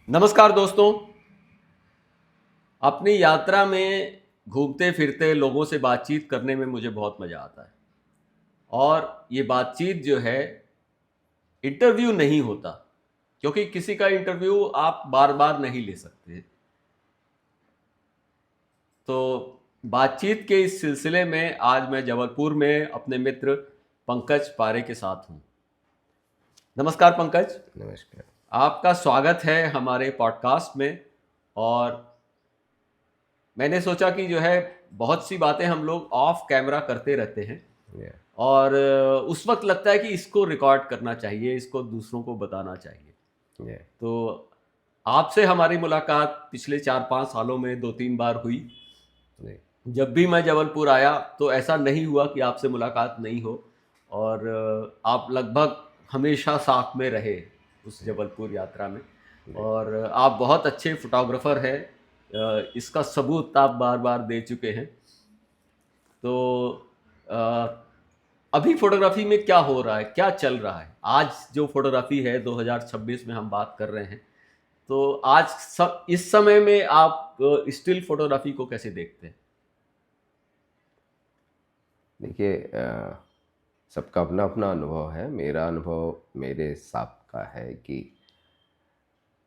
नमस्कार दोस्तों। अपनी यात्रा में घूमते फिरते लोगों से बातचीत करने में मुझे बहुत मज़ा आता है। और ये बातचीत जो है, इंटरव्यू नहीं होता, क्योंकि किसी का इंटरव्यू आप बार बार नहीं ले सकते। तो बातचीत के इस सिलसिले में आज मैं जबलपुर में अपने मित्र पंकज पारे के साथ हूँ। नमस्कार पंकज। नमस्कार। आपका स्वागत है हमारे पॉडकास्ट में। और मैंने सोचा कि जो है, बहुत सी बातें हम लोग ऑफ कैमरा करते रहते हैं। या और उस वक्त लगता है कि इसको रिकॉर्ड करना चाहिए, इसको दूसरों को बताना चाहिए। या तो आपसे हमारी मुलाकात पिछले 4-5 सालों में 2-3 बार हुई। जी जब भी मैं जबलपुर आया तो ऐसा नहीं हुआ कि आपसे मुलाकात नहीं हो। और आप लगभग हमेशा साथ में रहे उस जबलपुर यात्रा में। जी और आप बहुत अच्छे फोटोग्राफर हैं, इसका सबूत आप बार बार दे चुके हैं। तो अ, अभी फोटोग्राफी में क्या हो रहा है, क्या चल रहा है आज? जो फोटोग्राफी है 2026 में हम बात कर रहे हैं, तो आज इस समय में आप स्टिल फोटोग्राफी को कैसे देखते हैं? देखिए, सबका अपना अपना अनुभव है। मेरा अनुभव मेरे हिसाब का है कि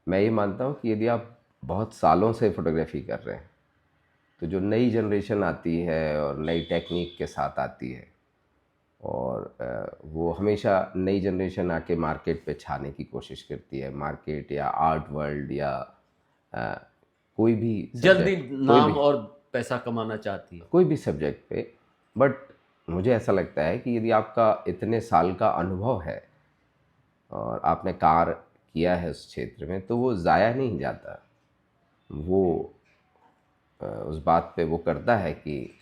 मैं ये मानता हूँ कि यदि आप बहुत सालों से फ़ोटोग्राफी कर रहे हैं तो जो नई जनरेशन आती है और नई टेक्निक के साथ आती है और वो हमेशा नई जनरेशन आके मार्केट पे छाने की कोशिश करती है। मार्केट या आर्ट वर्ल्ड या अ, कोई भी जल्दी सब्जेक्ट, नाम और पैसा कमाना चाहती है। कोई भी सब्जेक्ट पे। बट मुझे ऐसा लगता है कि यदि आपका इतने साल का अनुभव है और आपने कार्य किया है उस क्षेत्र में तो वो ज़ाया नहीं जाता। वो उस बात पे वो करता है कि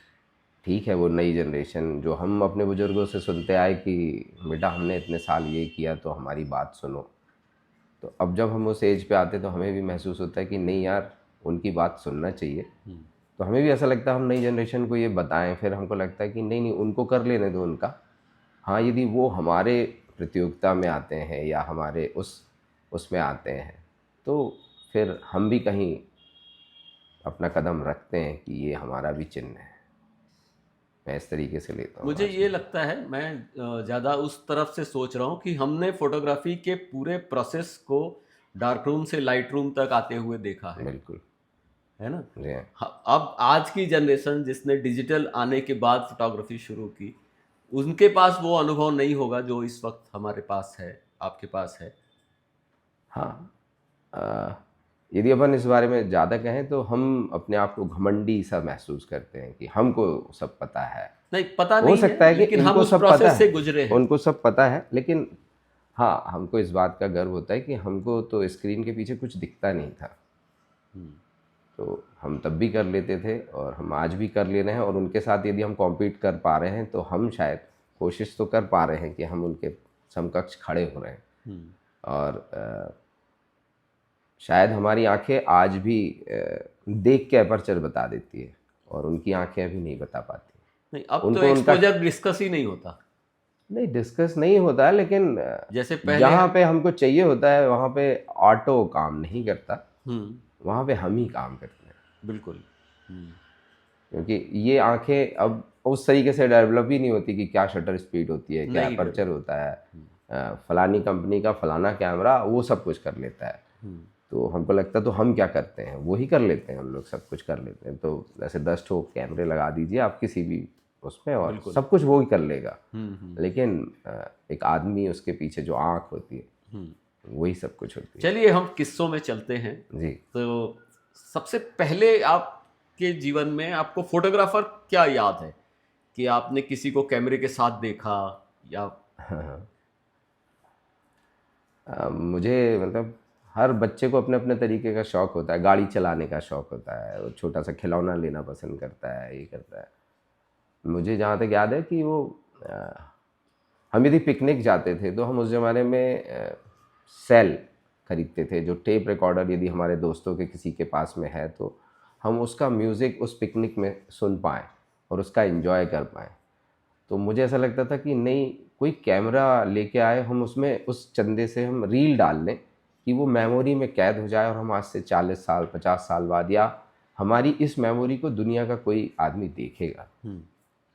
ठीक है, वो नई जनरेशन जो हम अपने बुज़ुर्गों से सुनते आए कि बेटा हमने इतने साल ये किया तो हमारी बात सुनो। तो अब जब हम उस एज पे आते तो हमें भी महसूस होता है कि नहीं यार, उनकी बात सुनना चाहिए। तो हमें भी ऐसा लगता है हम नई जनरेशन को ये बताएं, फिर हमको लगता है कि नहीं नहीं, उनको कर लेने दो उनका। हाँ, यदि वो हमारे प्रतियोगिता में आते हैं या हमारे उसमें आते हैं तो फिर हम भी कहीं अपना कदम रखते हैं कि ये हमारा भी चिन्ह है। मैं इस तरीके से लेता हूँ मुझे ये आजकल। लगता है, मैं ज़्यादा उस तरफ से सोच रहा हूँ कि हमने फोटोग्राफी के पूरे प्रोसेस को डार्क रूम से लाइट रूम तक आते हुए देखा बिल्कुल। है ना? जी हाँ। अब आज की जनरेशन जिसने डिजिटल आने के बाद फोटोग्राफी शुरू की, उनके पास वो अनुभव नहीं होगा जो इस वक्त हमारे पास है, आपके पास है। हाँ, अ, यदि अपन इस बारे में ज़्यादा कहें तो हम अपने आप को घमंडी सा महसूस करते हैं कि हमको सब पता है। नहीं, पता हो नहीं है, सकता है कि लेकिन हम इनको उस सब पता प्रोसेस से है, गुजरे हैं। उनको सब पता है, लेकिन हाँ, हमको इस बात का गर्व होता है कि हमको तो स्क्रीन के पीछे कुछ दिखता नहीं था। तो हम तब भी कर लेते थे और हम आज भी कर ले रहे हैं, और उनके साथ यदि हम कॉम्पीट कर पा रहे हैं तो हम शायद कोशिश तो कर पा रहे हैं कि हम उनके समकक्ष खड़े हो रहे हैं। और शायद हमारी आंखें आज भी देख के अपर्चर बता देती है और उनकी आंखें अभी नहीं बता पाती। नहीं, अब तो उनको उनका एक्सपोजर डिस्कस ही नहीं होता नहीं, डिस्कस नहीं होता है, लेकिन जैसे पहले है। जहाँ पे हमको चाहिए होता है वहाँ पे ऑटो काम नहीं करता, हम्म। वहाँ पे हम ही काम करते हैं। बिल्कुल। क्योंकि ये आंखें अब उस तरीके से डेवलप ही नहीं होती कि क्या शटर स्पीड होती है, क्या नहीं अपर्चर डेवलप। होता है। फलानी कंपनी का फलाना कैमरा वो सब कुछ कर लेता है। तो हमको लगता है तो हम क्या करते हैं, वही कर लेते हैं, हम लोग सब कुछ कर लेते हैं। तो जैसे 10 कैमरे लगा दीजिए आप किसी भी उसमें और बिल्कुल। सब कुछ वो ही कर लेगा। लेकिन एक आदमी उसके पीछे जो आँख होती है वही सब कुछ होती है। चलिए हम किस्सों में चलते हैं। जी। तो सबसे पहले आपके जीवन में आपको फोटोग्राफर क्या याद है कि आपने किसी को कैमरे के साथ देखा? या मुझे मतलब हर बच्चे को अपने अपने तरीके का शौक़ होता है। गाड़ी चलाने का शौक़ होता है, वो छोटा सा खिलौना लेना पसंद करता है, ये करता है। मुझे जहाँ तक याद है कि वो अ, हम यदि पिकनिक जाते थे तो हम उस ज़माने में सेल खरीदते थे, जो टेप रिकॉर्डर यदि हमारे दोस्तों के किसी के पास में है तो हम उसका म्यूज़िक उस पिकनिक में सुन पाएँ और उसका एन्जॉय कर पाएँ। तो मुझे ऐसा लगता था कि नहीं, कोई कैमरा लेके आए, हम उसमें उस चंदे से हम रील डाल लें कि वो मेमोरी में कैद हो जाए और हम आज से 40 साल 50 साल बाद, या हमारी इस मेमोरी को दुनिया का कोई आदमी देखेगा।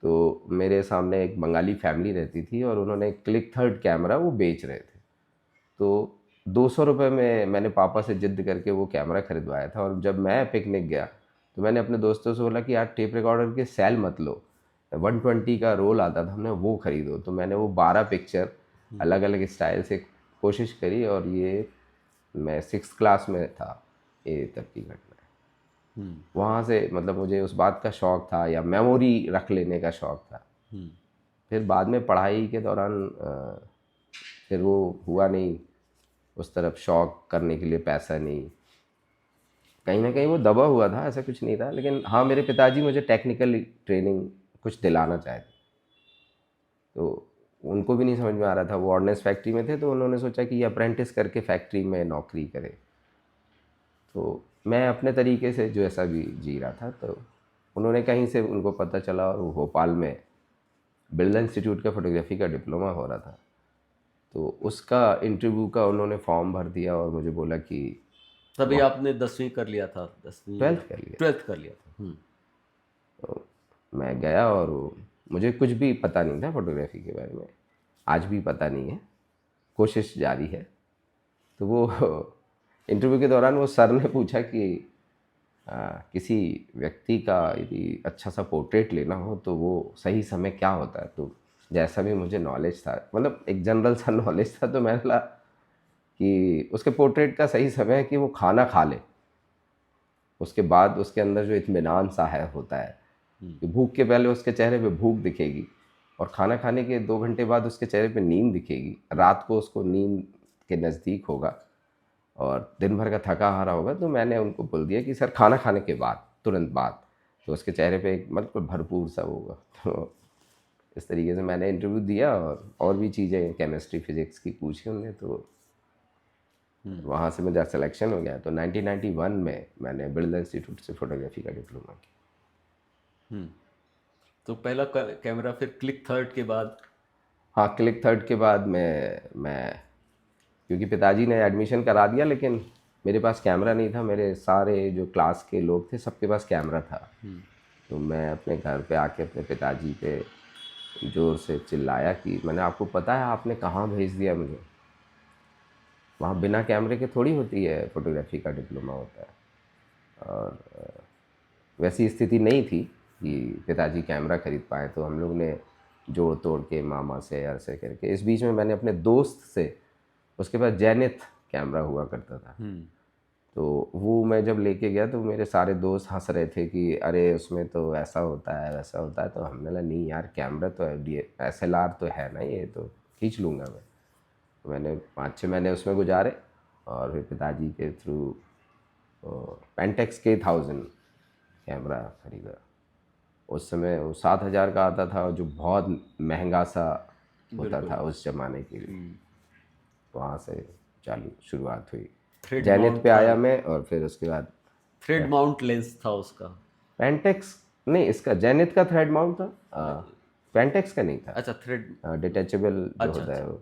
तो मेरे सामने एक बंगाली फैमिली रहती थी और उन्होंने क्लिक थर्ड कैमरा वो बेच रहे थे। तो 200 रुपये में मैंने पापा से जिद करके वो कैमरा खरीदवाया था। और जब मैं पिकनिक गया तो मैंने अपने दोस्तों से बोला कि यार टेप रिकॉर्डर के सेल मत लो, 120 का रोल आता था, हमने वो खरीदो। तो मैंने वो 12 पिक्चर अलग अलग स्टाइल से कोशिश करी, और ये मैं 6th क्लास में था, ये तब की घटना है। वहाँ से मतलब मुझे उस बात का शौक़ था, या मेमोरी रख लेने का शौक़ था। फिर बाद में पढ़ाई के दौरान फिर वो हुआ नहीं, उस तरफ शौक़ करने के लिए पैसा नहीं, कहीं ना कहीं वो दबा हुआ था, ऐसा कुछ नहीं था। लेकिन हाँ, मेरे पिताजी मुझे टेक्निकल ट्रेनिंग कुछ दिलाना चाहते, तो उनको भी नहीं समझ में आ रहा था। वो ऑर्डिनेंस फैक्ट्री में थे, तो उन्होंने सोचा कि ये अप्रेंटिस करके फैक्ट्री में नौकरी करे। तो मैं अपने तरीके से जो ऐसा भी जी रहा था, तो उन्होंने कहीं से उनको पता चला, और वो भोपाल में बिरला इंस्टीट्यूट का फोटोग्राफी का डिप्लोमा हो रहा था, तो उसका इंटरव्यू का उन्होंने फॉर्म भर दिया और मुझे बोला कि तभी आपने 10वीं कर लिया था, 10वीं 12th कर लिया। 12th कर लिया था। तो मैं गया, और मुझे कुछ भी पता नहीं था फोटोग्राफी के बारे में, आज भी पता नहीं है, कोशिश जारी है। तो वो इंटरव्यू के दौरान वो सर ने पूछा कि किसी व्यक्ति का यदि अच्छा सा पोर्ट्रेट लेना हो तो वो सही समय क्या होता है। तो जैसा भी मुझे नॉलेज था, मतलब एक जनरल सा नॉलेज था, तो मैंने बोला कि उसके पोर्ट्रेट का सही समय है कि वो खाना खा ले, उसके बाद उसके अंदर जो इत्मीनान सा है होता है कि भूख के पहले उसके चेहरे पे भूख दिखेगी, और खाना खाने के 2 घंटे बाद उसके चेहरे पे नींद दिखेगी, रात को उसको नींद के नज़दीक होगा, और दिन भर का थका हारा होगा। तो मैंने उनको बोल दिया कि सर खाना खाने के बाद, तुरंत बाद, तो उसके चेहरे पे एक मतलब भरपूर सा होगा। तो इस तरीके से मैंने इंटरव्यू दिया, और भी चीज़ें केमिस्ट्री फिज़िक्स की पूछी उनने, तो वहाँ से मेरा सिलेक्शन हो गया। तो 1991 में मैंने बिरला इंस्टीट्यूट से फोटोग्राफी का डिप्लोमा किया। तो पहला कैमरा, फिर क्लिक थर्ड के बाद? हाँ, क्लिक थर्ड के बाद मैं क्योंकि पिताजी ने एडमिशन करा दिया, लेकिन मेरे पास कैमरा नहीं था। मेरे सारे जो क्लास के लोग थे सबके पास कैमरा था। तो मैं अपने घर पे आके अपने पिताजी पे ज़ोर से चिल्लाया कि मैंने, आपको पता है आपने कहाँ भेज दिया मुझे, वहाँ बिना कैमरे के थोड़ी होती है फोटोग्राफी का डिप्लोमा होता है। और वैसी स्थिति नहीं थी कि पिताजी कैमरा ख़रीद पाए, तो हम लोग ने जोड़ तोड़ के मामा से ऐसे करके, इस बीच में मैंने अपने दोस्त से, उसके पास जैनिथ कैमरा हुआ करता था, तो वो मैं जब लेके गया तो मेरे सारे दोस्त हंस रहे थे कि अरे उसमें तो ऐसा होता है वैसा होता है। तो हमने कहा नहीं यार, कैमरा तो SLR तो है ना, ये तो खींच लूँगा मैं। तो मैंने 5-6 महीने उसमें गुजारे, और फिर पिताजी के थ्रू पेंटेक्स K1000 कैमरा ख़रीदा। उस समय वो 7,000 का आता था, जो बहुत महंगा सा होता था उस ज़माने के लिए। वहाँ से शुरुआत हुई, जैनिथ पे आया मैं, और फिर उसके बाद थ्रेड माउंट लेंस था उसका। पेंटेक्स नहीं, इसका जैनिथ का थ्रेड माउंट था, पेंटेक्स का नहीं था। अच्छा, थ्रेड डिटैचेबल जो होता है वो,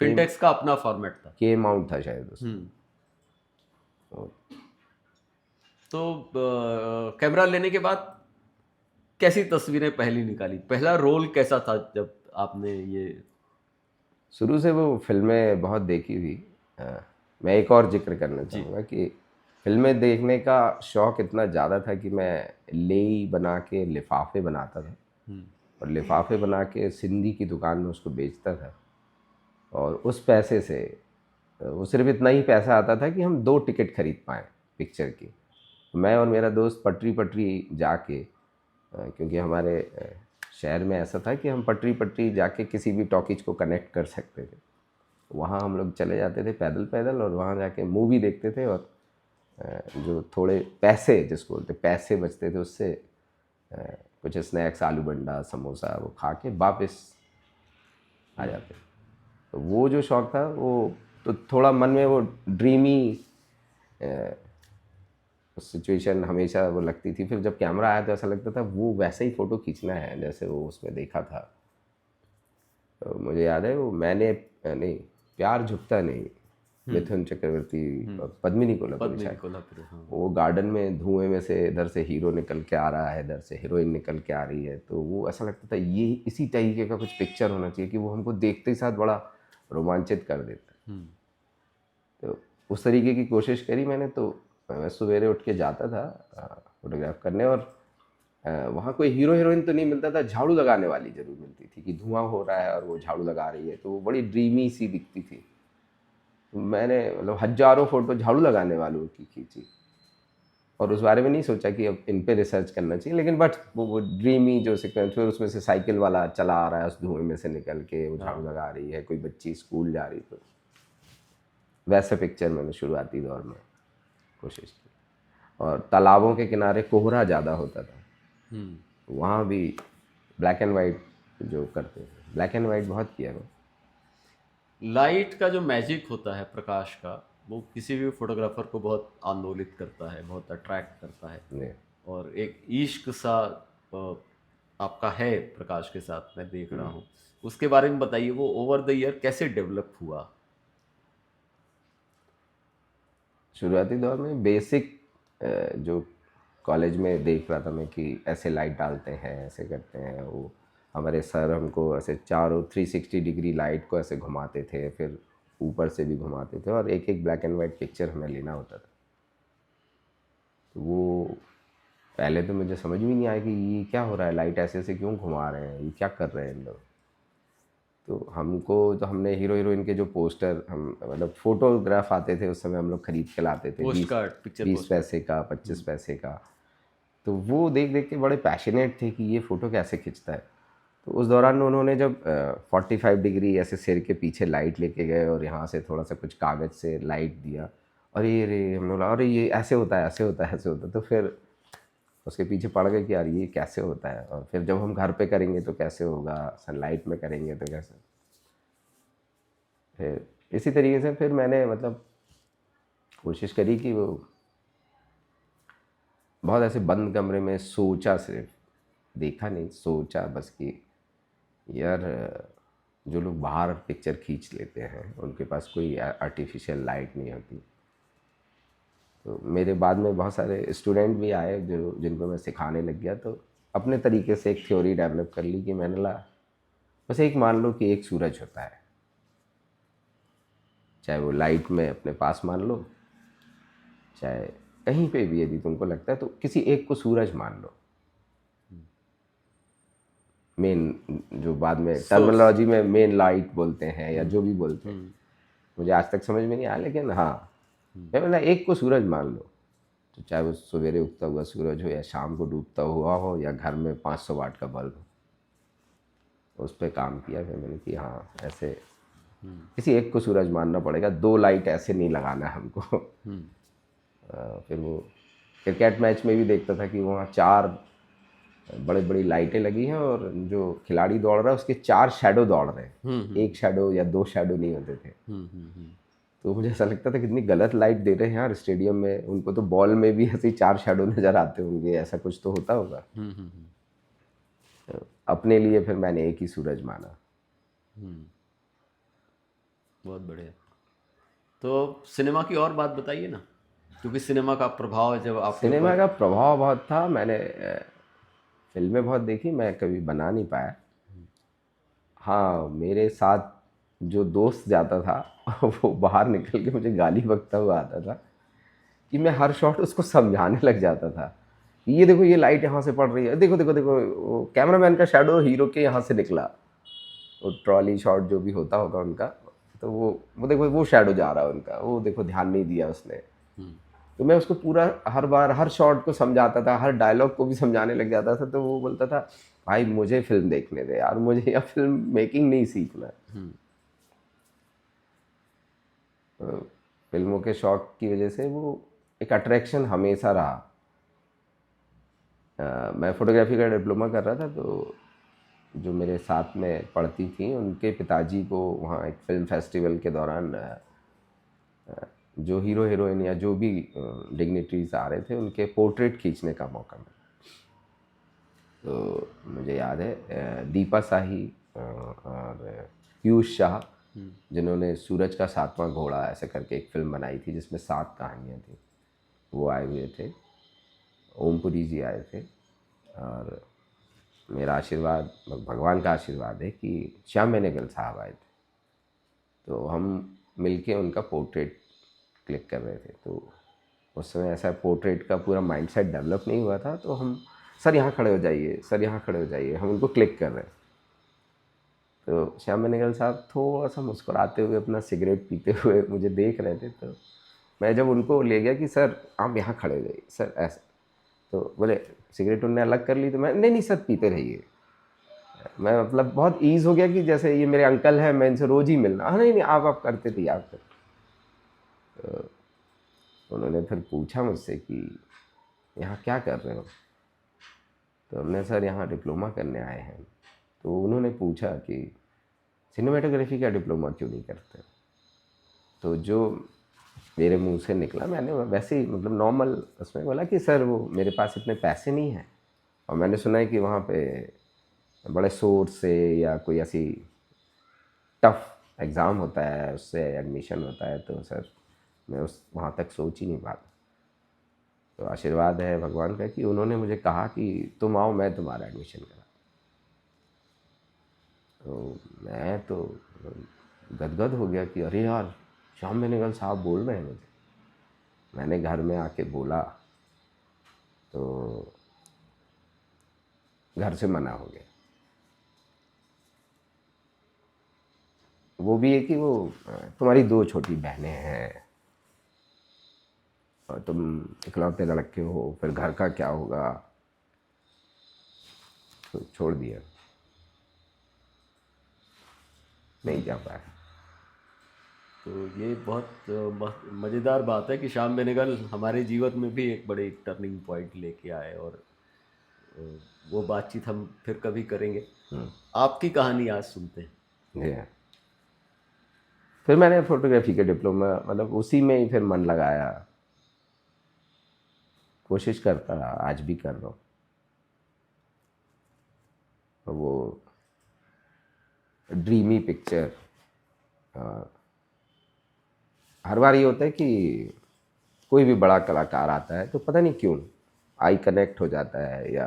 पेंटेक्स का अपना फॉर्मेट था, K माउंट था शायद उसका। तो कैमरा लेने के बाद कैसी तस्वीरें पहली निकाली, पहला रोल कैसा था जब आपने ये? शुरू से वो फिल्में बहुत देखी थी। मैं एक और जिक्र करना चाहूँगा कि फिल्में देखने का शौक़ इतना ज़्यादा था कि मैं लेई बना के लिफाफे बनाता था, और लिफाफे बना के सिंधी की दुकान में उसको बेचता था, और उस पैसे से वो सिर्फ इतना ही पैसा आता था कि हम 2 टिकट खरीद पाएँ पिक्चर की। मैं और मेरा दोस्त पटरी पटरी जाके, क्योंकि हमारे शहर में ऐसा था कि हम पटरी पटरी जाके किसी भी टॉकीज को कनेक्ट कर सकते थे, वहाँ हम लोग चले जाते थे पैदल पैदल, और वहाँ जाके मूवी देखते थे, और जो थोड़े पैसे, जिसको बोलते पैसे बचते थे, उससे कुछ स्नैक्स, आलू बंडा, समोसा, वो खा के वापस आ जाते। तो वो जो शौक़ था, वो तो थोड़ा मन में वो ड्रीमी सिचुएशन हमेशा वो लगती थी। फिर जब कैमरा आया तो ऐसा लगता था वो वैसे ही फ़ोटो खींचना है जैसे वो उसमें देखा था। तो मुझे याद है वो, मैंने नहीं, प्यार झुकता नहीं, मिथुन चक्रवर्ती और पद्मिनी कोल्हापुरी पद्मिनी शायद। कोल्हापुरी, हाँ। वो गार्डन में धुएं में से इधर से हीरो निकल के आ रहा है, इधर से हीरोइन निकल के आ रही है, तो वो ऐसा लगता था ये इसी तरीके का कुछ पिक्चर होना चाहिए कि वो हमको देखते ही साथ बड़ा रोमांचित कर देता है। तो उस तरीके की कोशिश करी मैंने। तो मैं सवेरे उठ के जाता था फोटोग्राफ करने, और वहाँ कोई हीरो हीरोइन तो नहीं मिलता था, झाड़ू लगाने वाली जरूर मिलती थी कि धुआं हो रहा है और वो झाड़ू लगा रही है, तो वो बड़ी ड्रीमी सी दिखती थी। तो मैंने मतलब हजारों फोटो झाड़ू लगाने वालों की खींची, और उस बारे में नहीं सोचा कि अब इन पे रिसर्च करना चाहिए, लेकिन बट वो ड्रीमी जो सीक्वेंस, फिर उसमें से साइकिल वाला चला आ रहा है उस धुएं में से निकल के, वो झाड़ू लगा रही है, कोई बच्ची स्कूल जा रही, तो वैसे पिक्चर मैंने शुरुआती दौर में कोशिश की। और तालाबों के किनारे कोहरा ज़्यादा होता था, वहाँ भी ब्लैक एंड वाइट जो करते हैं, ब्लैक एंड वाइट बहुत किया मैं। लाइट का जो मैजिक होता है, प्रकाश का, वो किसी भी फोटोग्राफर को बहुत आंदोलित करता है, बहुत अट्रैक्ट करता है। जी। और एक इश्क सा आपका है प्रकाश के साथ, मैं देख रहा हूँ। उसके बारे में बताइए, वो ओवर द ईयर कैसे डेवलप हुआ? शुरुआती दौर में बेसिक जो कॉलेज में देख रहा था मैं कि ऐसे लाइट डालते हैं, ऐसे करते हैं, वो हमारे सर हमको ऐसे चारों 360 डिग्री लाइट को ऐसे घुमाते थे, फिर ऊपर से भी घुमाते थे, और एक एक ब्लैक एंड वाइट पिक्चर हमें लेना होता था। तो वो पहले तो मुझे समझ में नहीं आया कि ये क्या हो रहा है, लाइट ऐसे ऐसे क्यों घुमा रहे हैं, ये क्या कर रहे हैं इन लोग। तो हमको, तो हमने हीरो हीरोइन के जो पोस्टर, हम मतलब फोटोग्राफ आते थे उस समय, हम लोग खरीद के लाते थे, पोस्ट 20 कार्ड, पिक्चर 20 पोस्ट। पैसे का, 25 पैसे का। तो वो देख देख के बड़े पैशनेट थे कि ये फ़ोटो कैसे खिंचता है। तो उस दौरान उन्होंने जब 45 डिग्री ऐसे सिर के पीछे लाइट लेके गए, और यहाँ से थोड़ा सा कुछ कागज़ से लाइट दिया, और ये रे हम लोग, अरे ये ऐसे होता है, ऐसे होता है, ऐसे होता है। तो फिर उसके पीछे पड़ गए कि यार ये कैसे होता है, और फिर जब हम घर पे करेंगे तो कैसे होगा, सनलाइट में करेंगे तो कैसे। फिर इसी तरीके से फिर मैंने मतलब कोशिश करी कि वो बहुत ऐसे बंद कमरे में सोचा, सिर्फ देखा नहीं, सोचा बस कि यार जो लोग बाहर पिक्चर खींच लेते हैं उनके पास कोई आर्टिफिशियल लाइट नहीं होती। तो मेरे बाद में बहुत सारे स्टूडेंट भी आए जो जिनको मैं सिखाने लग गया, तो अपने तरीके से एक थ्योरी डेवलप कर ली कि मैंने ला बस एक मान लो कि एक सूरज होता है, चाहे वो लाइट में अपने पास मान लो, चाहे कहीं पे भी यदि तुमको लगता है तो किसी एक को सूरज मान लो। मेन जो बाद में टर्मिनोलॉजी में मेन लाइट बोलते हैं या जो भी बोलते हैं, मुझे आज तक समझ में नहीं आया, लेकिन हाँ मैं बोला एक को सूरज मान लो। तो चाहे वो सवेरे उगता हुआ सूरज हो, या शाम को डूबता हुआ हो, या घर में 500 वाट का बल्ब हो, उस पर काम किया फिर मैंने कि हाँ ऐसे किसी एक को सूरज मानना पड़ेगा, दो लाइट ऐसे नहीं लगाना है हमको। फिर वो क्रिकेट मैच में भी देखता था कि वहाँ 4 बड़ी बड़ी लाइटें लगी हैं, और जो खिलाड़ी दौड़ रहा है उसके 4 शैडो दौड़ रहे हैं, एक शैडो या 2 शैडो नहीं होते थे। तो मुझे ऐसा लगता था कितनी गलत लाइट दे रहे हैं यार स्टेडियम में, उनको तो बॉल में भी ऐसे 4 शैडो नज़र आते होंगे, ऐसा कुछ तो होता होगा। तो अपने लिए फिर मैंने एक ही सूरज माना। बहुत बढ़िया। तो सिनेमा की और बात बताइए ना, क्योंकि सिनेमा का प्रभाव जब आपके सिनेमा ऊपर। का प्रभाव बहुत था। मैंने फिल्में बहुत देखी, मैं कभी बना नहीं पाया। हाँ, मेरे साथ जो दोस्त जाता था वो बाहर निकल के मुझे गाली बकता हुआ आता था कि मैं हर शॉट उसको समझाने लग जाता था कि ये देखो ये लाइट यहाँ से पड़ रही है, देखो देखो देखो वो कैमरामैन का शैडो हीरो के यहाँ से निकला, वो ट्रॉली शॉट जो भी होता होगा उनका, तो वो देखो वो शैडो जा रहा है उनका, वो देखो ध्यान नहीं दिया उसने। तो मैं उसको पूरा हर बार हर शॉट को समझाता था, हर डायलॉग को भी समझाने लग जाता था। तो वो बोलता था भाई मुझे फिल्म देखने दे यार, मुझे या फिल्म मेकिंग नहीं सीखना। तो फिल्मों के शौक की वजह से वो एक अट्रैक्शन हमेशा रहा। मैं फोटोग्राफी का डिप्लोमा कर रहा था, तो जो मेरे साथ में पढ़ती थी उनके पिताजी को वहाँ एक फिल्म फेस्टिवल के दौरान जो हीरो हीरोइन या जो भी डिग्निटरीज आ रहे थे उनके पोर्ट्रेट खींचने का मौका मिला। तो मुझे याद है दीपा शाही और पीयूष शाह जिन्होंने सूरज का सातवां घोड़ा ऐसे करके एक फिल्म बनाई थी जिसमें 7 कहानियाँ थी, वो आए हुए थे। ओमपुरी जी आए थे। और मेरा आशीर्वाद, भगवान का आशीर्वाद है कि श्याम बेनेगल साहब आए थे। तो हम मिलके उनका पोर्ट्रेट क्लिक कर रहे थे। तो उस समय ऐसा पोर्ट्रेट का पूरा माइंडसेट डेवलप नहीं हुआ था। तो हम, सर यहाँ खड़े हो जाइए, सर यहाँ खड़े हो जाइए, हम उनको क्लिक कर रहे हैं। तो श्याम बेनेगल साहब थोड़ा सा मुस्कुराते हुए अपना सिगरेट पीते हुए मुझे देख रहे थे। तो मैं जब उनको ले गया कि सर आप यहाँ खड़े हो जाइए, सर ऐसा, तो बोले सिगरेट उनने अलग कर ली। तो मैं, नहीं नहीं सर पीते रहिए। मैं मतलब बहुत ईज़ हो गया कि जैसे ये मेरे अंकल हैं, मैं इनसे रोज़ ही मिलना। हाँ नहीं नहीं आप करते थे आप करते। तो उन्होंने फिर पूछा मुझसे कि यहाँ क्या कर रहे हो। तो हमने, सर यहाँ डिप्लोमा करने आए हैं। तो उन्होंने पूछा कि सिनेमेटोग्राफी का डिप्लोमा क्यों नहीं करते। तो जो मेरे मुंह से निकला, मैंने वैसे ही मतलब नॉर्मल उसमें बोला कि सर वो मेरे पास इतने पैसे नहीं हैं, और मैंने सुना है कि वहाँ पे बड़े सोर्स से या कोई ऐसी टफ एग्ज़ाम होता है उससे एडमिशन होता है। तो सर मैं उस वहाँ तक सोच ही नहीं पाता। तो आशीर्वाद है भगवान का कि उन्होंने मुझे कहा कि तुम आओ, मैं तुम्हारा एडमिशन करा। तो मैं तो गदगद हो गया कि अरे यार, श्याम बेनेगल साहब बोल रहे हैं मुझे। मैंने घर में आके बोला तो घर से मना हो गया। वो भी है कि वो तुम्हारी 2 छोटी बहनें हैं और तुम इकलौते लड़के हो, फिर घर का क्या होगा। तो छोड़ दिया, नहीं जा पाया। तो ये बहुत मज़ेदार बात है कि श्याम बेनेगल हमारे जीवन में भी एक बड़े टर्निंग पॉइंट लेके आए, और अ, वो बातचीत हम फिर कभी करेंगे। आपकी कहानी आज सुनते हैं। जी हाँ। फिर मैंने फोटोग्राफी का डिप्लोमा मतलब उसी में ही फिर मन लगाया, कोशिश करता रहा, आज भी कर रहा हूँ। वो ड्रीमी पिक्चर, हर बार ये होता है कि कोई भी बड़ा कलाकार आता है तो पता नहीं क्यों आई कनेक्ट हो जाता है या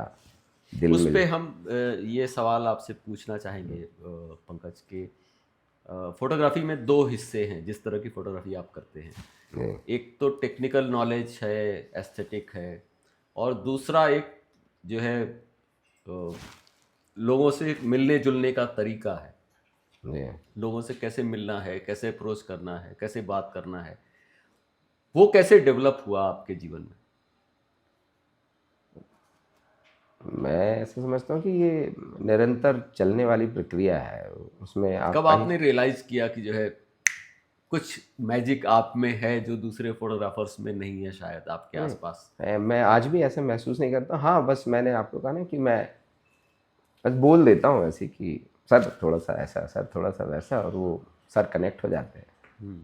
दिल उस मिल। पे हम ये सवाल आपसे पूछना चाहेंगे पंकज के, फोटोग्राफी में दो हिस्से हैं जिस तरह की फोटोग्राफी आप करते हैं। जी एक तो टेक्निकल नॉलेज है, एस्थेटिक है, और दूसरा एक जो है लोगों से मिलने जुलने का तरीका है। जी। लोगों से कैसे मिलना है, कैसे अप्रोच करना है, कैसे बात करना है, वो कैसे डेवलप हुआ आपके जीवन में? मैं ऐसे समझता हूँ कि ये निरंतर चलने वाली प्रक्रिया है। उसमें आप कब कहीं, आपने रियलाइज किया कि जो है कुछ मैजिक आप में है जो दूसरे फोटोग्राफर्स में नहीं है शायद आपके नहीं, आसपास? मैं आज भी ऐसे महसूस नहीं करता। हाँ बस मैंने आपको कहा ना कि मैं बस बोल देता हूँ ऐसे कि सर थोड़ा सा ऐसा, सर थोड़ा सा वैसा, और वो सर कनेक्ट हो जाते हैं। हम्म।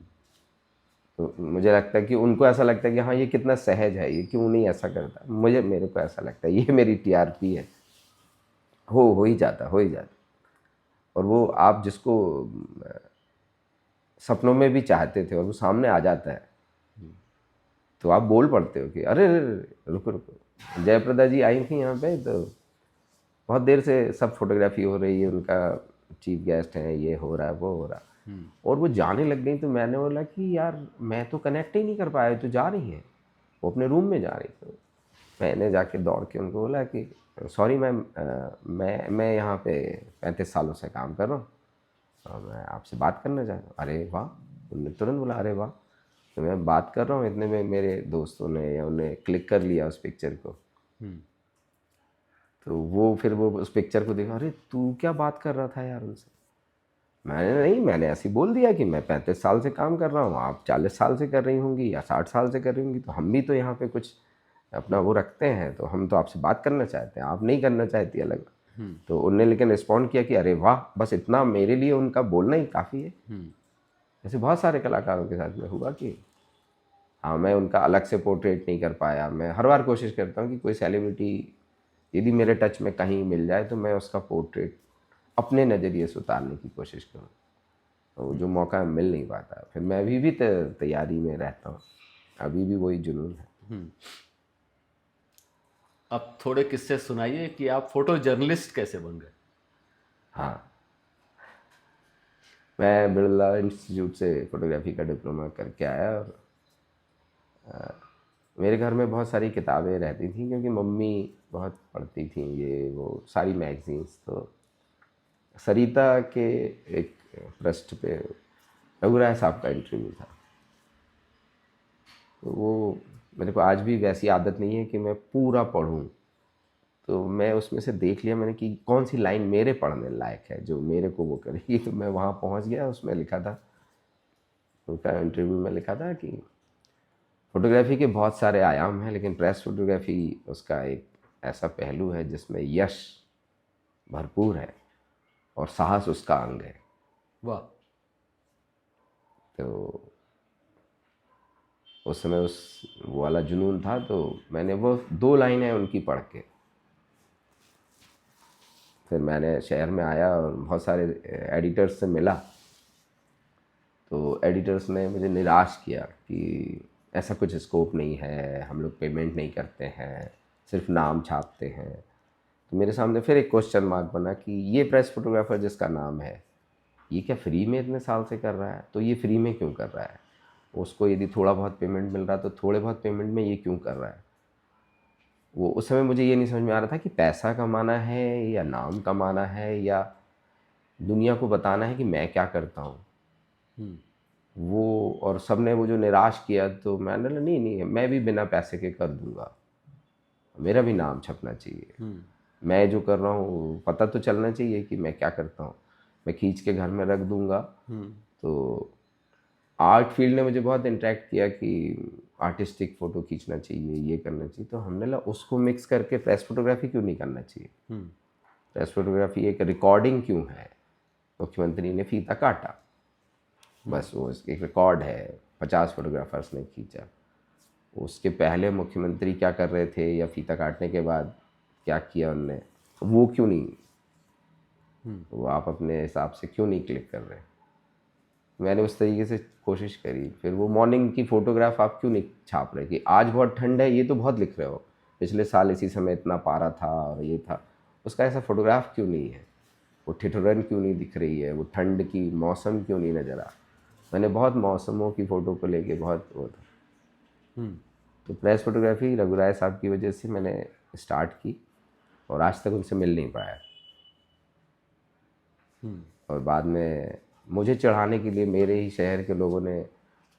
तो मुझे लगता है कि उनको ऐसा लगता है कि हाँ ये कितना सहज है, ये क्यों नहीं ऐसा करता। मेरे को ऐसा लगता है ये मेरी टीआरपी है। हो ही जाता, हो ही जाता। और वो आप जिसको सपनों में भी चाहते थे और वो सामने आ जाता है, तो आप बोल पड़ते हो कि अरे अरे, अरे, रुको रुको। जयप्रदा जी आई थी यहाँ पे, तो बहुत देर से सब फोटोग्राफी हो रही है, उनका चीफ गेस्ट है, ये हो रहा है वो हो रहा है, और वो जाने लग गई। तो मैंने बोला कि यार मैं तो कनेक्ट ही नहीं कर पाया, तो जा रही है, वो अपने रूम में जा रही। तो मैंने जाके दौड़ के उनको बोला कि सॉरी मैम, मैं यहाँ पे 35 सालों से काम कर रहा हूँ और मैं आपसे बात करना चाहता हूँ। अरे वाह, उन्होंने तुरंत बोला अरे वाह। तो मैं बात कर रहा हूँ, इतने में मेरे दोस्तों ने या उन्हें क्लिक कर लिया उस पिक्चर को। तो वो फिर वो उस पिक्चर को देखा, अरे तू क्या बात कर रहा था यार उनसे। मैंने, नहीं मैंने ऐसे बोल दिया कि मैं 35 साल से काम कर रहा हूँ, आप 40 साल से कर रही होंगी या 60 साल से कर रही होंगी, तो हम भी तो यहाँ पे कुछ अपना वो रखते हैं, तो हम तो आपसे बात करना चाहते हैं, आप नहीं करना चाहती अलग। तो उनने लेकिन रिस्पॉन्ड किया कि अरे वाह, बस इतना मेरे लिए उनका बोलना ही काफ़ी है। ऐसे बहुत सारे कलाकारों के साथ में हुआ कि हाँ मैं उनका अलग से पोर्ट्रेट नहीं कर पाया। मैं हर बार कोशिश करता हूँ कि कोई सेलिब्रिटी यदि मेरे टच में कहीं मिल जाए तो मैं उसका पोर्ट्रेट अपने नज़रिए से उतारने की कोशिश करूँ। वो जो मौका मिल नहीं पाता। फिर मैं अभी भी तैयारी में रहता हूँ, अभी भी वही जुनून है। हम्म। अब थोड़े किस्से सुनाइए कि आप फोटो जर्नलिस्ट कैसे बन गए। हाँ, मैं बिरला इंस्टीट्यूट से फोटोग्राफी का डिप्लोमा करके आया, और मेरे घर में बहुत सारी किताबें रहती थी क्योंकि मम्मी बहुत पढ़ती थी ये वो सारी मैगजीन्स। तो सरिता के एक पृष्ठ पे रघुराय साहब का इंटरव्यू था। तो वो मेरे को आज भी वैसी आदत नहीं है कि मैं पूरा पढूं। तो मैं उसमें से देख लिया मैंने कि कौन सी लाइन मेरे पढ़ने लायक है जो मेरे को वो करेगी। तो मैं वहाँ पहुँच गया। उसमें लिखा था, उनका इंटरव्यू में लिखा था कि फोटोग्राफी के बहुत सारे आयाम हैं, लेकिन प्रेस फोटोग्राफी उसका एक ऐसा पहलू है जिसमें यश भरपूर है और साहस उसका अंग है। वाह। तो उस समय वो वाला जुनून था। तो मैंने वो 2 लाइनें उनकी पढ़ के फिर मैंने शहर में आया और बहुत सारे एडिटर्स से मिला। तो एडिटर्स ने मुझे निराश किया कि ऐसा कुछ स्कोप नहीं है, हम लोग पेमेंट नहीं करते हैं, सिर्फ नाम छापते हैं। तो मेरे सामने फिर एक क्वेश्चन मार्क बना कि ये प्रेस फोटोग्राफर जिसका नाम है, ये क्या फ्री में इतने साल से कर रहा है? तो ये फ्री में क्यों कर रहा है? उसको यदि थोड़ा बहुत पेमेंट मिल रहा है तो थोड़े बहुत पेमेंट में ये क्यों कर रहा है? वो उस समय मुझे ये नहीं समझ में आ रहा था कि पैसा कमाना है या नाम कमाना है या दुनिया को बताना है कि मैं क्या करता हूँ। हम्म। वो और सब ने वो जो निराश किया, तो मैंने बोला नहीं नहीं, मैं भी बिना पैसे के कर दूंगा, मेरा भी नाम छपना चाहिए। हम्म। मैं जो कर रहा हूँ पता तो चलना चाहिए कि मैं क्या करता हूँ। मैं खींच के घर में रख दूंगा। हम्म। तो आर्ट फील्ड ने मुझे बहुत इंटरेक्ट किया कि आर्टिस्टिक फ़ोटो खींचना चाहिए, ये करना चाहिए। तो हमने लगा उसको मिक्स करके प्रेस फोटोग्राफी क्यों नहीं करना चाहिए। हम्म। प्रेस फोटोग्राफी एक रिकॉर्डिंग क्यों है। मुख्यमंत्री ने फीता काटा, बस वो एक रिकॉर्ड है, 50 फोटोग्राफर्स ने खींचा। उसके पहले मुख्यमंत्री क्या कर रहे थे या फीता काटने के बाद क्या किया उनने, वो क्यों नहीं, वो आप अपने हिसाब से क्यों नहीं क्लिक कर रहे। मैंने उस तरीके से कोशिश करी। फिर वो मॉर्निंग की फ़ोटोग्राफ आप क्यों नहीं छाप रहे कि आज बहुत ठंड है, ये तो बहुत लिख रहे हो, पिछले साल इसी समय इतना पारा था और ये था, उसका ऐसा फ़ोटोग्राफ क्यों नहीं है। वो ठिठुरन क्यों नहीं दिख रही है, वो ठंड की मौसम क्यों नहीं नज़र आ। मैंने बहुत मौसमों की फ़ोटो को लेके बहुत वो था। हम्म। तो प्रेस फोटोग्राफी रघुराय साहब की वजह से मैंने स्टार्ट की और आज तक उनसे मिल नहीं पाया। हम्म। और बाद में मुझे चढ़ाने के लिए मेरे ही शहर के लोगों ने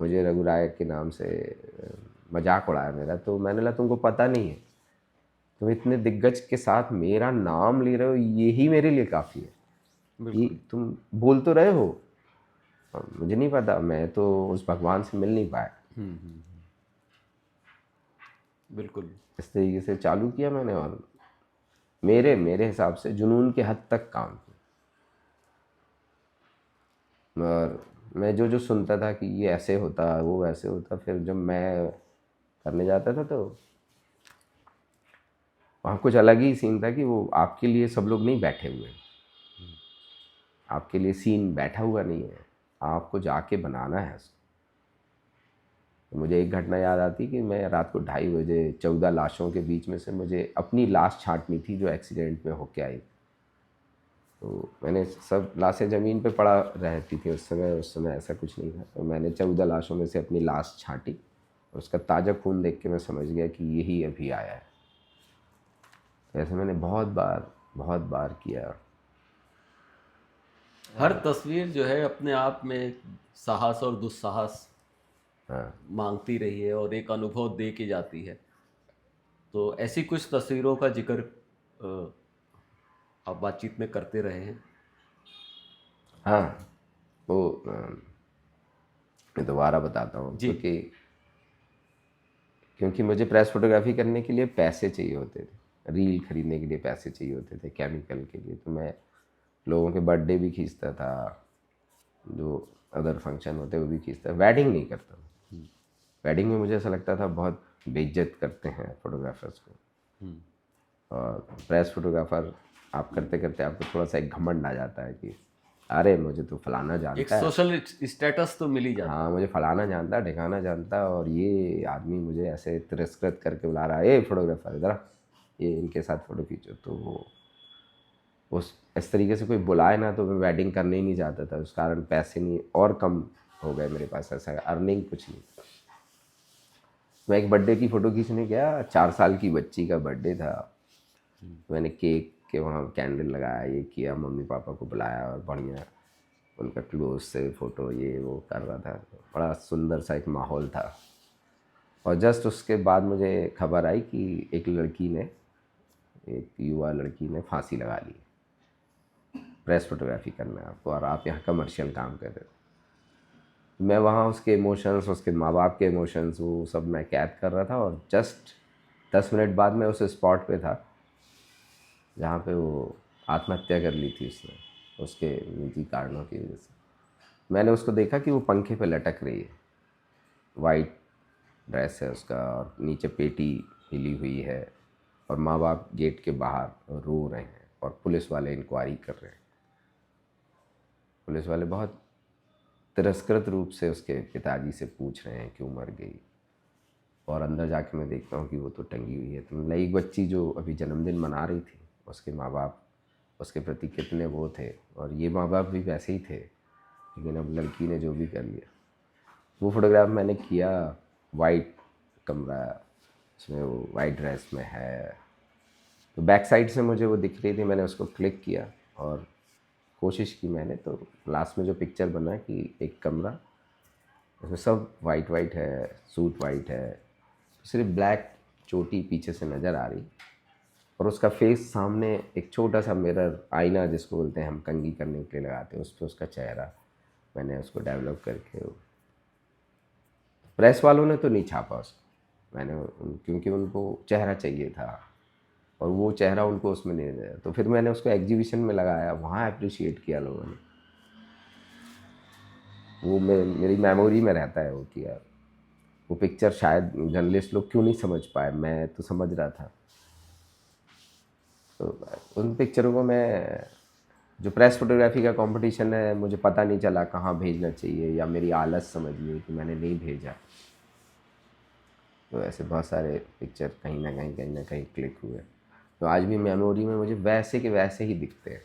मुझे रघुराय के नाम से मजाक उड़ाया मेरा। तो मैंने कहा तुमको पता नहीं है, तुम इतने दिग्गज के साथ मेरा नाम ले रहे हो, यही मेरे लिए काफ़ी है कि बिल्कुल। तुम बोल तो रहे हो और मुझे नहीं पता, मैं तो उस भगवान से मिल नहीं पाया। बिल्कुल। इस तरीके से चालू किया मैंने और मेरे मेरे हिसाब से जुनून के हद तक काम किया। और मैं जो जो सुनता था कि ये ऐसे होता वो वैसे होता, फिर जब मैं करने जाता था तो वहाँ कुछ अलग ही सीन था कि वो आपके लिए सब लोग नहीं बैठे हुए हैं, आपके लिए सीन बैठा हुआ नहीं है, आपको जाके बनाना है उसको। तो मुझे एक घटना याद आती कि मैं रात को 2:30 बजे 14 लाशों के बीच में से मुझे अपनी लाश छांटनी थी जो एक्सीडेंट में होके आई। तो मैंने सब लाशें ज़मीन पे पड़ा रहती थी उस समय ऐसा कुछ नहीं था। तो मैंने 14 लाशों में से अपनी लाश छांटी और उसका ताज़ा खून देख के मैं समझ गया कि यही अभी आया है। तो ऐसे मैंने बहुत बार किया। हर तस्वीर जो है अपने आप में एक साहस और दुस्साहस हाँ मांगती रही है और एक अनुभव दे के जाती है। तो ऐसी कुछ तस्वीरों का जिक्र आप बातचीत में करते रहे हैं। हाँ, वो मैं दोबारा बताता हूँ जी। क्योंकि मुझे प्रेस फोटोग्राफी करने के लिए पैसे चाहिए होते थे, रील खरीदने के लिए पैसे चाहिए होते थे, केमिकल के लिए। तो मैं लोगों के बर्थडे भी खींचता था, जो अदर फंक्शन होते वो भी खींचता। वेडिंग नहीं करता। वेडिंग में मुझे ऐसा लगता था बहुत बेइज्जत करते हैं फोटोग्राफर्स को। और प्रेस फोटोग्राफर आप करते करते आपको थोड़ा सा एक घमंड आ जाता है कि अरे मुझे तो फलाना एक जानता है, सोशल स्टेटस तो मिल ही जाता हाँ है। मुझे फलाना जानता है, ठिकाना जानता है, और ये आदमी मुझे ऐसे तिरस्कृत करके बुला रहा है, ए फोटोग्राफर इधर आ, ये इनके साथ फ़ोटो खींचो। तो वो उस इस तरीके से कोई बुलाए ना, तो मैं वेडिंग करने ही नहीं चाहता था। उस कारण पैसे नहीं और कम हो गए मेरे पास, ऐसा अर्निंग कुछ नहीं। मैं एक बर्थडे की फ़ोटो खींचने गया, 4 साल की बच्ची का बर्थडे था। मैंने केक के वहाँ कैंडल लगाया, ये किया, मम्मी पापा को बुलाया और बढ़िया उनका क्लोज से फ़ोटो ये वो कर रहा था। बड़ा सुंदर सा एक माहौल था। और जस्ट उसके बाद मुझे खबर आई कि एक लड़की ने, एक युवा लड़की ने फांसी लगा ली। प्रेस फोटोग्राफी करना है आपको और आप यहाँ कमर्शियल काम कर रहे हो। मैं वहाँ उसके इमोशंस, उसके माँ बाप के इमोशंस, वो सब मैं कैद कर रहा था। और जस्ट 10 मिनट बाद मैं उस स्पॉट पे था जहाँ पे वो आत्महत्या कर ली थी उसने, उसके निजी कारणों की वजह से। मैंने उसको देखा कि वो पंखे पे लटक रही है, वाइट ड्रेस है उसका और नीचे पेटी हिली हुई है, और माँ बाप गेट के बाहर रो रहे हैं और पुलिस वाले इंक्वायरी कर रहे हैं। पुलिस वाले बहुत तिरस्कृत रूप से उसके पिताजी से पूछ रहे हैं क्यों मर गई। और अंदर जाके मैं देखता हूँ कि वो तो टंगी हुई है। तो मतलब एक बच्ची जो अभी जन्मदिन मना रही थी, उसके माँ बाप उसके प्रति कितने वो थे, और ये माँ बाप भी वैसे ही थे। लेकिन अब लड़की ने जो भी कर लिया। वो फोटोग्राफ मैंने किया, वाइट कमरा, उसमें वो वाइट ड्रेस में है, तो बैक साइड से मुझे वो दिख रही थी। मैंने उसको क्लिक किया और कोशिश की मैंने, तो लास्ट में जो पिक्चर बना कि एक कमरा, उसमें सब वाइट वाइट है, सूट वाइट है, सिर्फ ब्लैक चोटी पीछे से नज़र आ रही, और उसका फेस सामने एक छोटा सा मिरर, आईना जिसको बोलते हैं हम कंघी करने के लिए लगाते हैं, उस पर उसका चेहरा मैंने उसको डेवलप करके। प्रेस वालों ने तो नहीं छापा उसको, क्योंकि उनको चेहरा चाहिए था और वो चेहरा उनको उसमें नहीं दिया। तो फिर मैंने उसको एग्जीबिशन में लगाया, वहाँ अप्रिशिएट किया लोगों ने। वो मेरी मेमोरी में रहता है वो कि यार वो पिक्चर शायद जर्नलिस्ट लोग क्यों नहीं समझ पाए, मैं तो समझ रहा था। तो उन पिक्चरों को मैं, जो प्रेस फोटोग्राफी का कंपटीशन है, मुझे पता नहीं चला कहाँ भेजना चाहिए, या मेरी आलस समझिए कि मैंने नहीं भेजा। तो ऐसे बहुत सारे पिक्चर कहीं ना कहीं क्लिक हुए, तो आज भी मेमोरी में मुझे वैसे के वैसे ही दिखते हैं।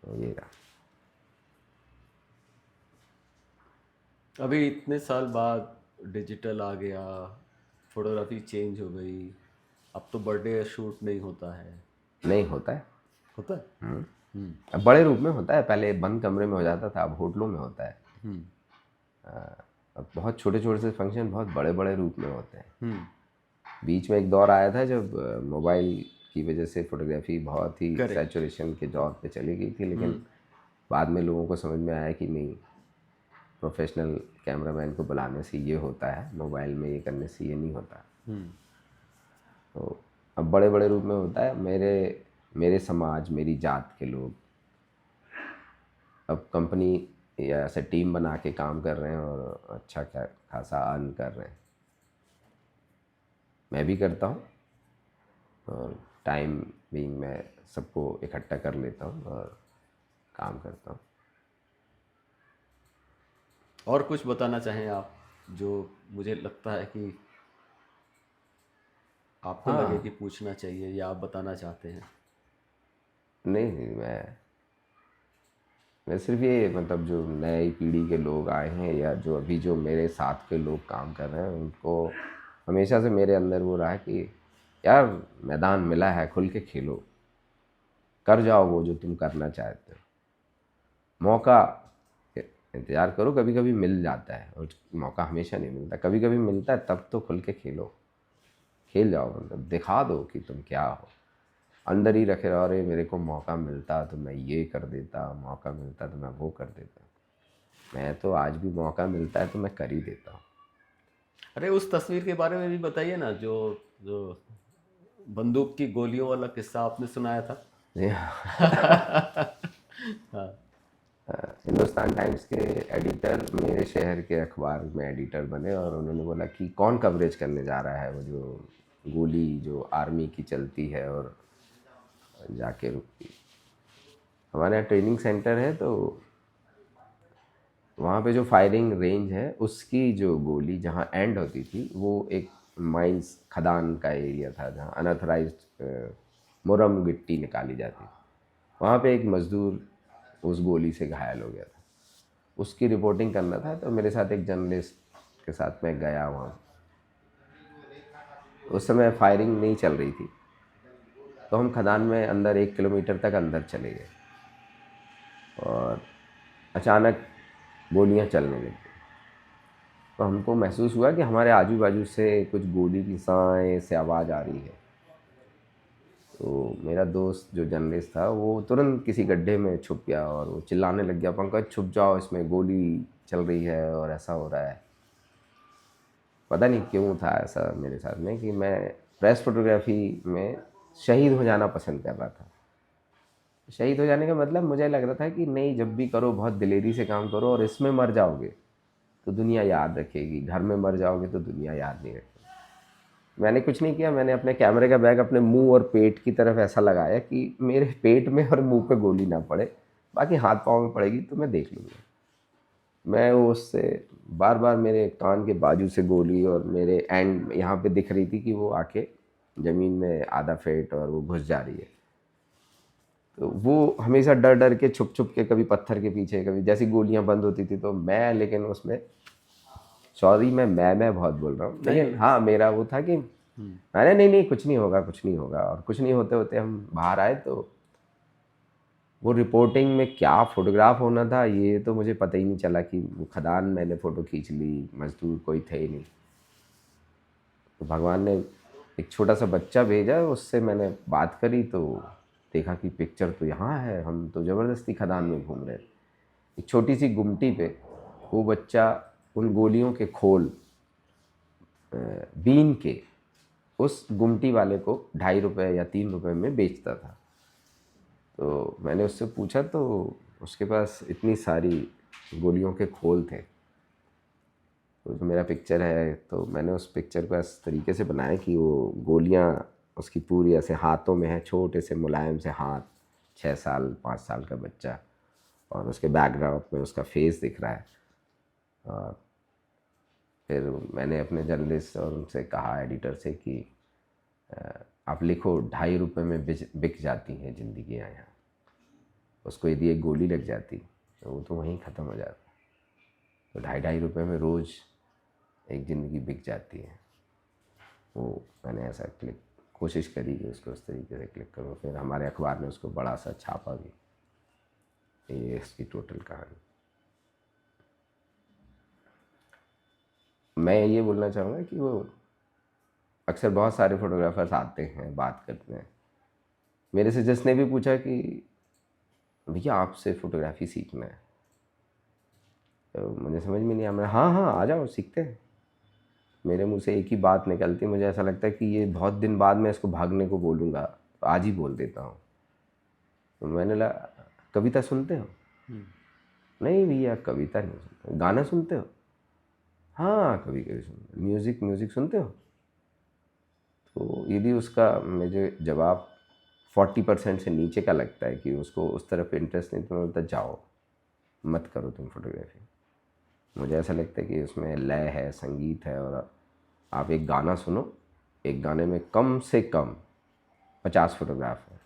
तो ये रहा। अभी इतने साल बाद डिजिटल आ गया, फोटोग्राफी चेंज हो गई, अब तो बर्थडे शूट नहीं होता है। नहीं होता है। होता है। अब बड़े रूप में होता है, पहले बंद कमरे में हो जाता था, अब होटलों में होता है। अब बहुत छोटे छोटे से फंक्शन बहुत बड़े बड़े रूप में होते हैं। बीच में एक दौर आया था जब मोबाइल की वजह से फोटोग्राफी बहुत ही करेक्ट। सैचुरेशन के दौर पे चली गई थी, लेकिन बाद में लोगों को समझ में आया कि नहीं, प्रोफेशनल कैमरामैन को बुलाने से ये होता है, मोबाइल में ये करने से ये नहीं होता। तो अब बड़े बड़े रूप में होता है। मेरे मेरे समाज, मेरी जात के लोग अब कंपनी या ऐसे टीम बना के काम कर रहे हैं और अच्छा क्या खासा अर्न कर रहे हैं। मैं भी करता हूँ, और टाइम बीइंग मैं सबको इकट्ठा कर लेता हूँ और काम करता हूँ। और कुछ बताना चाहें आप, जो मुझे लगता है कि आपको लगे हाँ, कि पूछना चाहिए या आप बताना चाहते हैं। नहीं नहीं, मैं सिर्फ ये, मतलब जो नई पीढ़ी के लोग आए हैं या जो अभी जो मेरे साथ के लोग काम कर रहे हैं, उनको हमेशा से मेरे अंदर वो रहा है कि यार मैदान मिला है, खुल के खेलो, कर जाओ वो जो तुम करना चाहते हो। मौका इंतज़ार करो, कभी कभी मिल जाता है, और मौका हमेशा नहीं मिलता, कभी कभी मिलता है, तब तो खुल के खेलो, खेल जाओ, मतलब दिखा दो कि तुम क्या हो। अंदर ही रखे रहो, अरे मेरे को मौका मिलता तो मैं ये कर देता, मौका मिलता तो मैं वो कर देता। मैं तो आज भी मौका मिलता है तो मैं कर ही देता हूँ। अरे उस तस्वीर के बारे में भी बताइए ना, जो जो बंदूक की गोलियों वाला किस्सा आपने सुनाया था। हाँ। हिंदुस्तान टाइम्स के एडिटर मेरे शहर के अखबार में एडिटर बने, और उन्होंने बोला कि कौन कवरेज करने जा रहा है वो जो गोली जो आर्मी की चलती है और जाके रुकती। हमारे यहाँ ट्रेनिंग सेंटर है, तो वहाँ पे जो फायरिंग रेंज है उसकी जो गोली जहाँ एंड होती थी वो एक माइंस खदान का एरिया था जहाँ अनऑथराइज्ड मुरम गिट्टी निकाली जाती थी। वहाँ पे एक मज़दूर उस गोली से घायल हो गया था, उसकी रिपोर्टिंग करना था। तो मेरे साथ एक जर्नलिस्ट के साथ मैं गया वहाँ। उस समय फायरिंग नहीं चल रही थी, तो हम खदान में अंदर 1 किलोमीटर तक अंदर चले गए और अचानक गोलियां चलने लगी। तो हमको महसूस हुआ कि हमारे आजू बाजू से कुछ गोली की साए से आवाज़ आ रही है। तो मेरा दोस्त जो जर्नलिस्ट था वो तुरंत किसी गड्ढे में छुप गया और वो चिल्लाने लग गया, पंकज छुप जाओ, इसमें गोली चल रही है और ऐसा हो रहा है। पता नहीं क्यों था ऐसा मेरे साथ में कि मैं प्रेस फोटोग्राफी में शहीद हो जाना पसंद कर रहा था। शहीद हो जाने का मतलब मुझे लग रहा था कि नहीं, जब भी करो बहुत दिलेरी से काम करो, और इसमें मर जाओगे तो दुनिया याद रखेगी, घर में मर जाओगे तो दुनिया याद नहीं रखेगी। मैंने कुछ नहीं किया, मैंने अपने कैमरे का बैग अपने मुंह और पेट की तरफ ऐसा लगाया कि मेरे पेट में और मुंह पे गोली ना पड़े, बाकी हाथ पाँव में पड़ेगी तो मैं देख लूँगा। मैं वो उससे बार बार मेरे कान के बाजू से गोली और मेरे एंड यहाँ पे दिख रही थी कि वो आके ज़मीन में आधा फेट और वो घुस जा रही है। तो वो हमेशा डर डर के छुप छुप के, कभी पत्थर के पीछे, कभी जैसी गोलियां बंद होती थी तो मैं, लेकिन उसमें सॉरी मैं बहुत बोल रहा हूँ, लेकिन हाँ मेरा वो था कि अरे नहीं नहीं कुछ नहीं होगा, कुछ नहीं होगा। और कुछ नहीं होते होते हम बाहर आए तो वो रिपोर्टिंग में क्या फोटोग्राफ होना था ये तो मुझे पता ही नहीं चला कि वो खदान मैंने फ़ोटो खींच ली, मज़दूर कोई थे ही नहीं। तो भगवान ने एक छोटा सा बच्चा भेजा, उससे मैंने बात करी तो देखा कि पिक्चर तो यहाँ है, हम तो ज़बरदस्ती खदान में घूम रहे थे। एक छोटी सी गुमटी पे वो बच्चा उन गोलियों के खोल बीन के उस गुमटी वाले को 2.5 रुपये या 3 रुपये में बेचता था। तो मैंने उससे पूछा तो उसके पास इतनी सारी गोलियों के खोल थे। तो जो मेरा पिक्चर है तो मैंने उस पिक्चर को इस तरीके से बनाया कि वो गोलियां उसकी पूरी ऐसे हाथों में है, छोटे से मुलायम से हाथ, 6 साल 5 साल का बच्चा, और उसके बैकग्राउंड में उसका फेस दिख रहा है। और फिर मैंने अपने जर्नलिस्ट और उनसे कहा, एडिटर से, कि आप लिखो 2.5 रुपये में बिक जाती हैं ज़िंदगियाँ यहाँ। उसको यदि एक गोली लग जाती तो वो तो वहीं ख़त्म हो जाता। तो 2.5 रुपये में रोज़ एक ज़िंदगी बिक जाती है। वो मैंने ऐसा कोशिश करी कि उसको उस तरीके से क्लिक करूँ। फिर हमारे अखबार ने उसको बड़ा सा छापा भी। ये इसकी टोटल कहानी। मैं ये बोलना चाहूँगा कि वो अक्सर बहुत सारे फोटोग्राफर्स आते हैं, बात करते हैं। मेरे से जिसने भी पूछा कि भैया आपसे फ़ोटोग्राफ़ी सीखना है, तो मुझे समझ में नहीं आया। मैं हाँ हाँ आ जाओ सीखते हैं। मेरे मुंह से एक ही बात निकलती, मुझे ऐसा लगता है कि ये बहुत दिन बाद मैं इसको भागने को बोलूँगा तो आज ही बोल देता हूँ। तो मैंने लगा, कविता सुनते हो? नहीं भैया कविता नहीं सुनते। गाना सुनते हो? हाँ कभी कभी सुनते। म्यूज़िक सुनते हो? तो यदि उसका मुझे जवाब 40% से नीचे का लगता है कि उसको उस तरफ इंटरेस्ट नहीं, तो मैं बोलता जाओ मत करो तुम फोटोग्राफी। मुझे ऐसा लगता है कि उसमें लय है, संगीत है, और आप एक गाना सुनो, एक गाने में कम से कम 50 फोटोग्राफ है।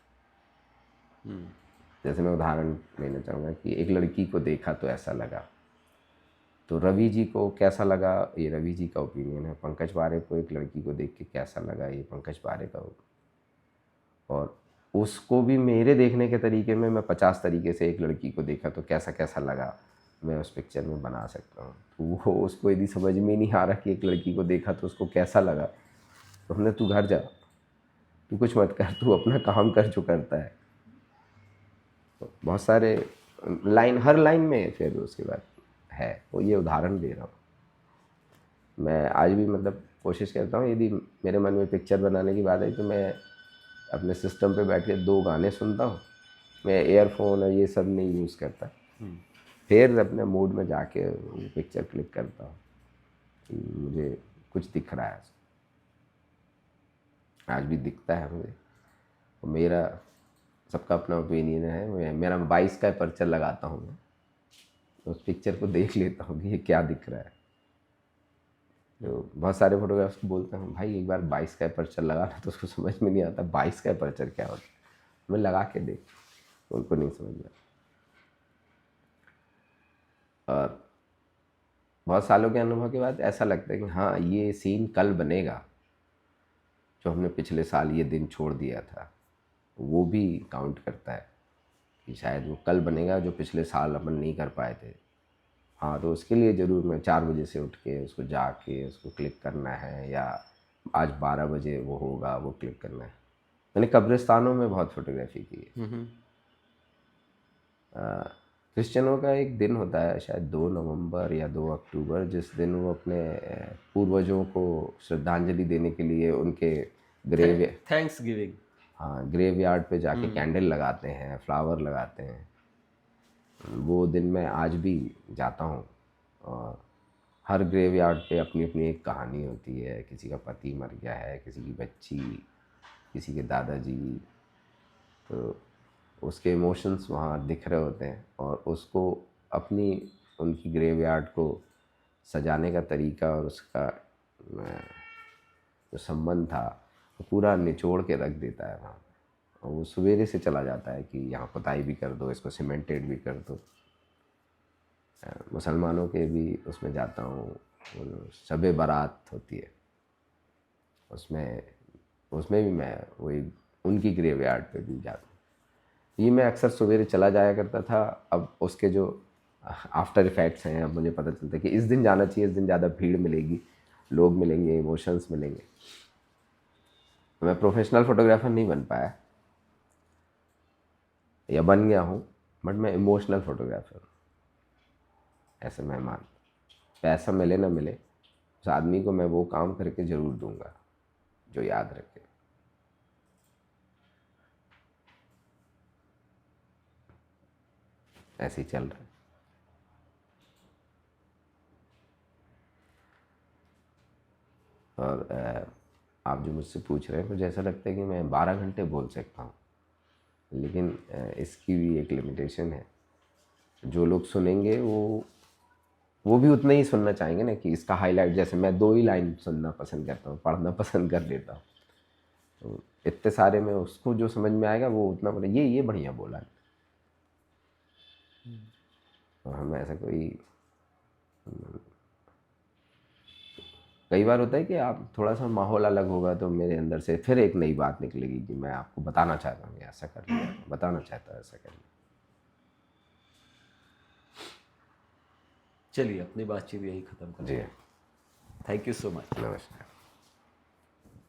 जैसे मैं उदाहरण लेना चाहूँगा कि एक लड़की को देखा तो ऐसा लगा, तो रवि जी को कैसा लगा ये रवि जी का ओपिनियन है। पंकज बारे को एक लड़की को देख के कैसा लगा ये पंकज बारे का। और उसको भी मेरे देखने के तरीके में, मैं 50 तरीके से एक लड़की को देखा तो कैसा कैसा लगा मैं उस पिक्चर में बना सकता हूँ। तो वो उसको यदि समझ में नहीं आ रहा कि एक लड़की को देखा तो उसको कैसा लगा, तो हमने, तू घर जा, तू कुछ मत कर, तू अपना काम कर जो करता है। तो बहुत सारे लाइन, हर लाइन में फिर उसके बाद है। वो ये उदाहरण दे रहा हूँ। मैं आज भी मतलब कोशिश करता हूँ, यदि मेरे मन में पिक्चर बनाने की बात है तो मैं अपने सिस्टम पे बैठ के 2 गाने सुनता हूँ। मैं एयरफोन और ये सब नहीं यूज़ करता। फिर अपने मूड में जाके वो पिक्चर क्लिक करता हूँ कि मुझे कुछ दिख रहा है। आज भी दिखता है मुझे। और मेरा सबका अपना ओपिनियन है। मेरा 22 का अपर्चर लगाता हूँ मैं, उस पिक्चर को देख लेता हूँ कि ये क्या दिख रहा है। तो बहुत सारे फोटोग्राफ्स को बोलता हूँ भाई एक बार 22 का अपर्चर लगाना, तो उसको समझ में नहीं आता 22 का अपर्चर क्या होता है, मैं लगा के देख, उनको नहीं समझ में। और बहुत सालों के अनुभव के बाद ऐसा लगता है कि हाँ ये सीन कल बनेगा, जो हमने पिछले साल ये दिन छोड़ दिया था वो भी काउंट करता है कि शायद वो कल बनेगा जो पिछले साल अपन नहीं कर पाए थे। हाँ तो उसके लिए ज़रूर मैं 4 बजे से उठ के उसको जाके उसको क्लिक करना है, या आज 12 बजे वो होगा वो क्लिक करना है। मैंने कब्रिस्तानों में बहुत फोटोग्राफी की है। क्रिश्चियनों का एक दिन होता है शायद 2 नवंबर या 2 अक्टूबर, जिस दिन वो अपने पूर्वजों को श्रद्धांजलि देने के लिए उनके ग्रेव थैंक्स गिविंग। हाँ ग्रेव यार्ड पे जाके कैंडल लगाते हैं, फ्लावर लगाते हैं। वो दिन मैं आज भी जाता हूँ। और हर ग्रेव यार्ड पे अपनी अपनी एक कहानी होती है, किसी का पति मर गया है, किसी की बच्ची, किसी के दादाजी, तो उसके इमोशंस वहाँ दिख रहे होते हैं। और उसको अपनी उनकी ग्रेव यार्ड को सजाने का तरीका और उसका जो संबंध था वो पूरा निचोड़ के रख देता है वहाँ। और वो सवेरे से चला जाता है कि यहाँ पुताई भी कर दो, इसको सीमेंटेड भी कर दो। मुसलमानों के भी उसमें जाता हूँ, शब बारात होती है उसमें, उसमें भी मैं वही उनकी ग्रेव यार्ड पे भी जाता हूँ। ये मैं अक्सर सवेरे चला जाया करता था। अब उसके जो आफ्टर इफ़ेक्ट्स हैं, अब मुझे पता चलता है कि इस दिन जाना चाहिए, इस दिन ज़्यादा भीड़ मिलेगी, लोग मिलेंगे, इमोशंस मिलेंगे। मैं प्रोफेशनल फोटोग्राफर नहीं बन पाया, या बन गया हूँ, बट मैं इमोशनल फोटोग्राफर हूँ। ऐसे मैं मान, पैसा मिले ना मिले, उस आदमी को मैं वो काम करके ज़रूर दूंगा जो याद रखे। ऐसे ही चल रहा है। और आप जो मुझसे पूछ रहे हैं, मुझे ऐसा लगता है कि मैं 12 घंटे बोल सकता हूँ, लेकिन इसकी भी एक लिमिटेशन है। जो लोग सुनेंगे वो भी उतना ही सुनना चाहेंगे ना, कि इसका हाईलाइट, जैसे मैं 2 ही लाइन सुनना पसंद करता हूँ, पढ़ना पसंद कर लेता हूँ, तो इतने सारे में उसको जो समझ में आएगा वो उतना बोले ये बढ़िया बोला है। और हमें ऐसा कोई, कई बार होता है कि आप थोड़ा सा माहौल अलग होगा तो मेरे अंदर से फिर एक नई बात निकलेगी कि मैं आपको बताना चाहता हूँ ऐसा कर लिया, बताना चाहता हूँ ऐसा कर लिया। चलिए अपनी बातचीत यही खत्म जी करते हैं। Thank you so much. नमस्कार।